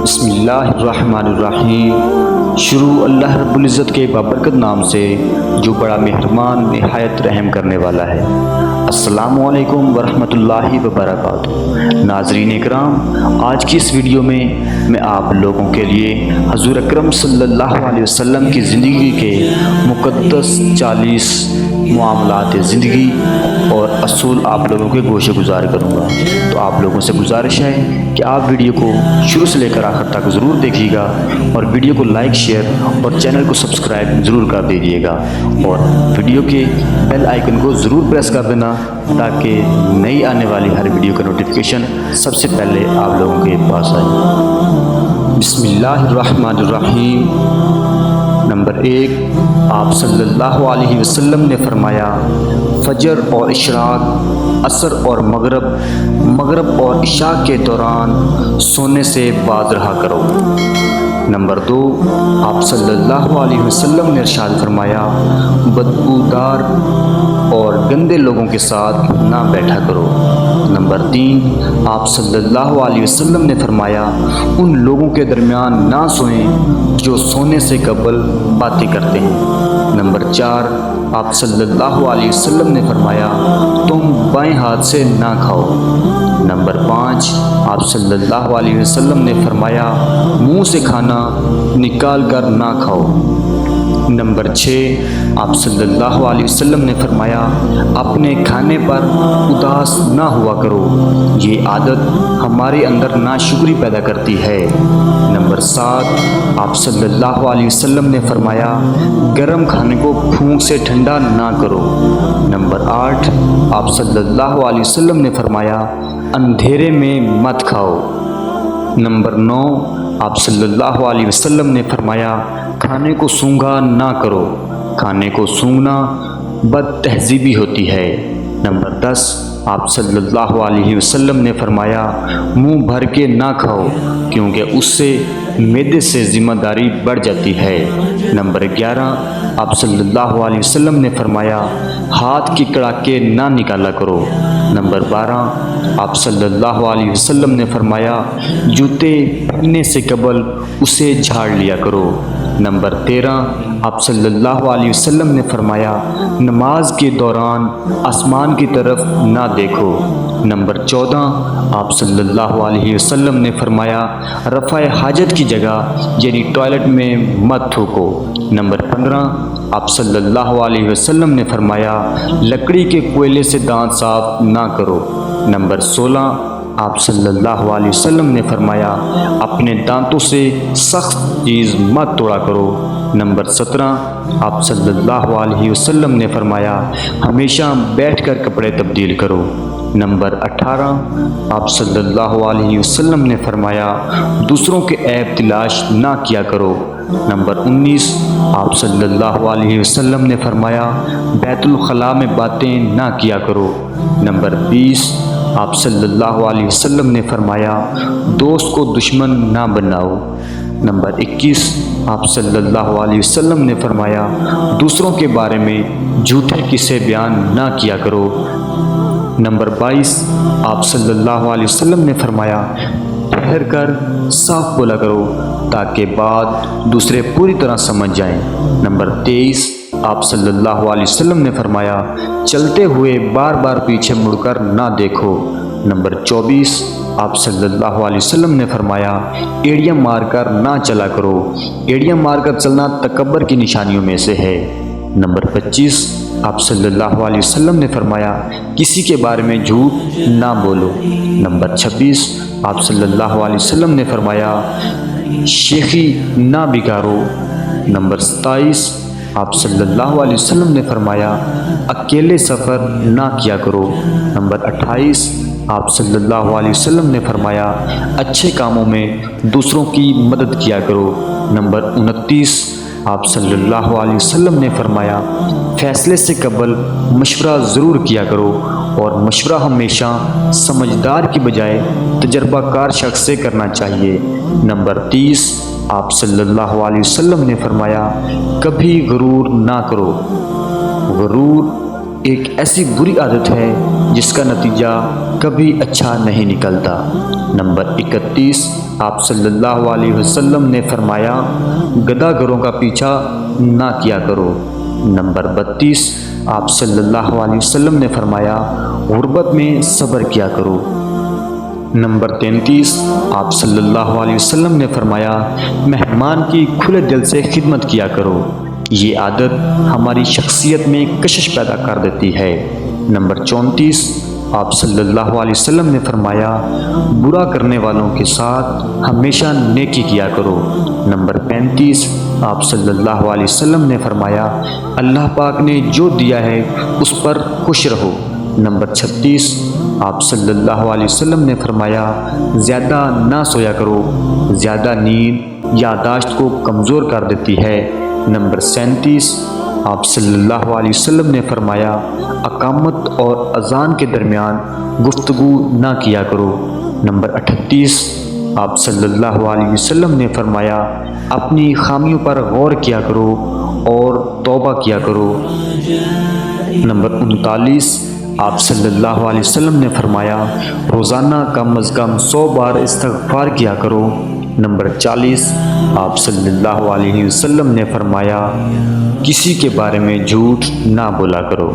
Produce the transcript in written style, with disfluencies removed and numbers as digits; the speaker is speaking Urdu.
بسم اللہ الرحمن الرحیم۔ شروع اللہ رب العزت کے بابرکت نام سے جو بڑا مہربان نہایت رحم کرنے والا ہے۔ السلام علیکم ورحمۃ اللہ وبرکاتہ۔ ناظرین اکرام، آج کی اس ویڈیو میں آپ لوگوں کے لیے حضور اکرم صلی اللہ علیہ وسلم کی زندگی کے مقدس 40 معاملات زندگی اور اصول آپ لوگوں کے گوشے گزار کروں گا۔ تو آپ لوگوں سے گزارش ہے کہ آپ ویڈیو کو شروع سے لے کر آخر تک ضرور دیکھیے گا اور ویڈیو کو لائک، شیئر اور چینل کو سبسکرائب ضرور کر دیجیے گا اور ویڈیو کے بیل آئیکن کو ضرور پریس کر دینا تاکہ نئی آنے والی ہر ویڈیو کا نوٹیفیکیشن سب سے پہلے آپ لوگوں کے پاس آئے۔ بسم اللہ الرحمن الرحیم۔ نمبر 1، آپ صلی اللہ علیہ وسلم نے فرمایا، فجر اور اشراق، عصر اور مغرب اور عشاء کے دوران سونے سے باز رہا کرو۔ نمبر 2، آپ صلی اللہ علیہ وسلم نے ارشاد فرمایا، بدبودار اور گندے لوگوں کے ساتھ نہ بیٹھا کرو۔ نمبر 3، آپ صلی اللہ علیہ وسلم نے فرمایا، ان لوگوں کے درمیان نہ سوئیں جو سونے سے قبل باتیں کرتے ہیں۔ نمبر 4، آپ صلی اللہ علیہ وسلم نے فرمایا، تم بائیں ہاتھ سے نہ کھاؤ۔ نمبر 5، آپ صلی اللہ علیہ وسلم نے فرمایا، منہ سے کھانا نکال کر نہ کھاؤ۔ نمبر 6، آپ صلی اللہ علیہ وسلم نے فرمایا، اپنے کھانے پر اداس نہ ہوا کرو، یہ عادت ہمارے اندر ناشکری پیدا کرتی ہے۔ نمبر 7، آپ صلی اللہ علیہ وسلم نے فرمایا، گرم کھانے کو پھونک سے ٹھنڈا نہ کرو۔ نمبر 8، آپ صلی اللہ علیہ وسلم نے فرمایا، اندھیرے میں مت کھاؤ۔ نمبر 9، آپ صلی اللہ علیہ وسلم نے فرمایا، کھانے کو سونگھا نہ کرو، کھانے کو سونگھنا بد تہذیبی ہوتی ہے۔ نمبر 10، آپ صلی اللہ علیہ وسلم نے فرمایا، منہ بھر کے نہ کھاؤ کیونکہ اس سے معدے سے ذمہ داری بڑھ جاتی ہے۔ نمبر 11، آپ صلی اللہ علیہ وسلم نے فرمایا، ہاتھ کی کڑاکے نہ نکالا کرو۔ نمبر 12، آپ صلی اللہ علیہ وسلم نے فرمایا، جوتے پہننے سے قبل اسے جھاڑ لیا کرو۔ نمبر 13، آپ صلی اللہ علیہ وسلم نے فرمایا، نماز کے دوران آسمان کی طرف نہ دیکھو۔ نمبر 14، آپ صلی اللہ علیہ وسلم نے فرمایا، رفع حاجت کی جگہ یعنی ٹوائلٹ میں مت تھوکو۔ نمبر 15، آپ صلی اللہ علیہ وسلم نے فرمایا، لکڑی کے کوئلے سے دانت صاف نہ کرو۔ نمبر 16، آپ صلی اللہ علیہ وسلم نے فرمایا، اپنے دانتوں سے سخت چیز مت توڑا کرو۔ نمبر 17، آپ صلی اللہ علیہ وسلم نے فرمایا، ہمیشہ بیٹھ کر کپڑے تبدیل کرو۔ نمبر 18، آپ صلی اللہ علیہ وسلم نے فرمایا، دوسروں کے عیب تلاش نہ کیا کرو۔ نمبر 19، آپ صلی اللہ علیہ وسلم نے فرمایا، بیت الخلاء میں باتیں نہ کیا کرو۔ نمبر 20، آپ صلی اللہ علیہ وسلم نے فرمایا، دوست کو دشمن نہ بناؤ۔ نمبر 21، آپ صلی اللہ علیہ وسلم نے فرمایا، دوسروں کے بارے میں جھوٹے قصے بیان نہ کیا کرو۔ نمبر 22، آپ صلی اللہ علیہ وسلم نے فرمایا، ٹھہر کر صاف بولا کرو تاکہ بات دوسرے پوری طرح سمجھ جائیں۔ نمبر 23، آپ صلی اللہ علیہ وسلم نے فرمایا، چلتے ہوئے بار بار پیچھے مڑ کر نہ دیکھو۔ نمبر 24، آپ صلی اللہ علیہ وسلم نے فرمایا، ایڑیاں مار کر نہ چلا کرو، ایڑیاں مار کر چلنا تکبر کی نشانیوں میں سے ہے۔ نمبر 25، آپ صلی اللہ علیہ وسلم نے فرمایا، کسی کے بارے میں جھوٹ نہ بولو۔ نمبر 26، آپ صلی اللہ علیہ وسلم نے فرمایا، شیخی نہ بگاڑو۔ نمبر 27، آپ صلی اللہ علیہ وسلم نے فرمایا، اکیلے سفر نہ کیا کرو۔ نمبر 28، آپ صلی اللہ علیہ وسلم نے فرمایا، اچھے کاموں میں دوسروں کی مدد کیا کرو۔ نمبر 29، آپ صلی اللہ علیہ وسلم نے فرمایا، فیصلے سے قبل مشورہ ضرور کیا کرو اور مشورہ ہمیشہ سمجھدار کی بجائے تجربہ کار شخص سے کرنا چاہیے۔ نمبر 30، آپ صلی اللہ علیہ وسلم نے فرمایا، کبھی غرور نہ کرو۔ غرور ایک ایسی بری عادت ہے جس کا نتیجہ کبھی اچھا نہیں نکلتا۔ نمبر 31، آپ صلی اللہ علیہ وسلم نے فرمایا گدھا گروں کا پیچھا نہ کیا کرو۔ نمبر 32، آپ صلی اللہ علیہ وسلم نے فرمایا غربت میں صبر کیا کرو۔ نمبر 33، آپ صلی اللہ علیہ وسلم نے فرمایا مہمان کی کھلے دل سے خدمت کیا کرو۔ یہ عادت ہماری شخصیت میں کشش پیدا کر دیتی ہے۔ نمبر 34، آپ صلی اللہ علیہ وسلم نے فرمایا برا کرنے والوں کے ساتھ ہمیشہ نیکی کیا کرو۔ نمبر 35، آپ صلی اللہ علیہ وسلم نے فرمایا اللہ پاک نے جو دیا ہے اس پر خوش رہو۔ نمبر 36، آپ صلی اللہ علیہ وسلم نے فرمایا زیادہ نہ سویا کرو، زیادہ نیند یادداشت کو کمزور کر دیتی ہے۔ نمبر 37، آپ صلی اللہ علیہ وسلم نے فرمایا اقامت اور اذان کے درمیان گفتگو نہ کیا کرو۔ نمبر 38، آپ صلی اللہ علیہ وسلم نے فرمایا اپنی خامیوں پر غور کیا کرو اور توبہ کیا کرو۔ نمبر 39، آپ صلی اللہ علیہ وسلم نے فرمایا روزانہ کم از کم 100 بار استغفار کیا کرو۔ نمبر 40، آپ صلی اللہ علیہ وسلم نے فرمایا کسی کے بارے میں جھوٹ نہ بولا کرو۔